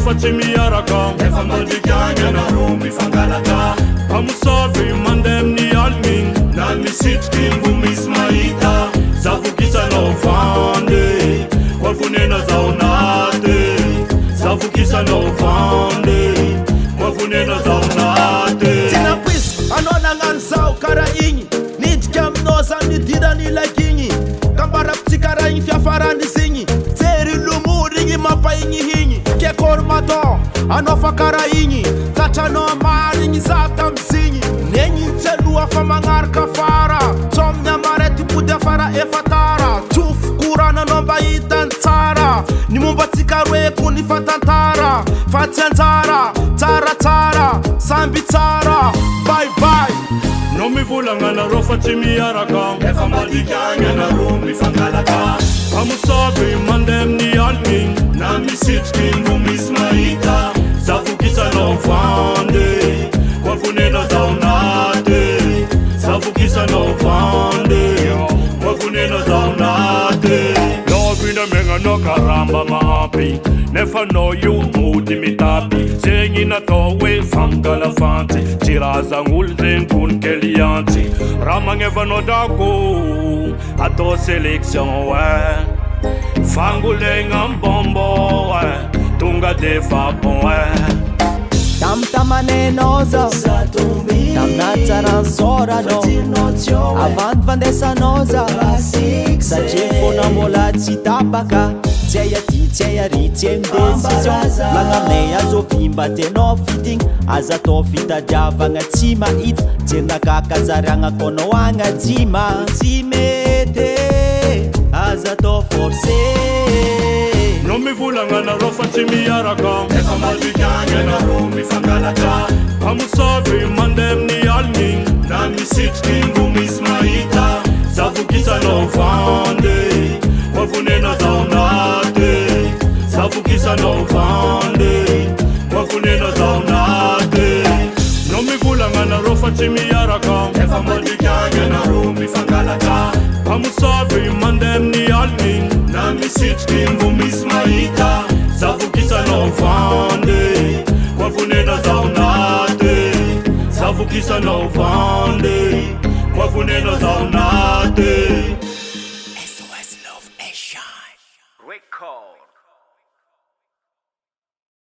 rofa tsy miaraka Nefa mandikagny anareo mifangalaka Pamusavy mandeha amin'ny aligny Na misitriky mbo misy mahita Zavokisanao vandy Koa vonena zao naty Zavokisanao vandy Koa vonena zao naty Tina pris, anao nagnano zao kara igny Nidika aminao zany nidirany lakigny Kambarapitsika raha igny fiafarany zigny Jery lomory igny mampaigny higny Kekory matao, anao fa kara igny Katranao marigny za tamizigny Negny tseloha fa magnaraka fara Tsomy amarety mody afara efa tara Tofo korananao mba hitany tsara Ny momba tsika roe ko ny fatantara Fa tsy anjara, tsara Samby tsara, bye bye No mivolagna anareo fa tsy miaraka Nefa mandikagny anareo mifangalaka Pamusavy mandeha amin'ny aligny Na misitriky mbo misy mahita Zavokisanao vandy Koa vonena zao naty Zavokisanao vandy Koa vonena zao naty Lovina megnanao karamba mampy Nefa anao io mody mitapy Zegny natao hoe famigalafantsy Tsy razan'olo zegny kony kely antsy Raha magnevanao dako Atao sélection Fangolegna mbombo Tonga defa bon Tamtamanenao zao Tamnatsara soranao Avant vandesanao zao Satria fona mbola tsy tapaka Tsy ay aty, tsy ay ary, tsy ay midecision Magnamay azo vimba tenao fitigny Aza tao fitadiavagna tsy mahita Jernakakazariagna konao agnajima Tsy mety Aza tao forcé No mivolagna anareo fa tsy miaraka Nefa mandikagny anareo mifangalaka Pamusavy mandeha amin'ny aligny Na misitriky mbo misy mahita Zavokisanao vandy Koa vonena zao naty Zavokisanao vandy Koa vonena zao naty No mivolagna anareo fa tsy miaraka Nefa mandikagny anareo mifangalaka Pamusavy mandeha amin'ny aligny Na misitriky mbo misy mahita Zavokisanao vandy Koa vonena zao naty Zavokisanao vandy Koa vonena zao naty SOS Love Nation Record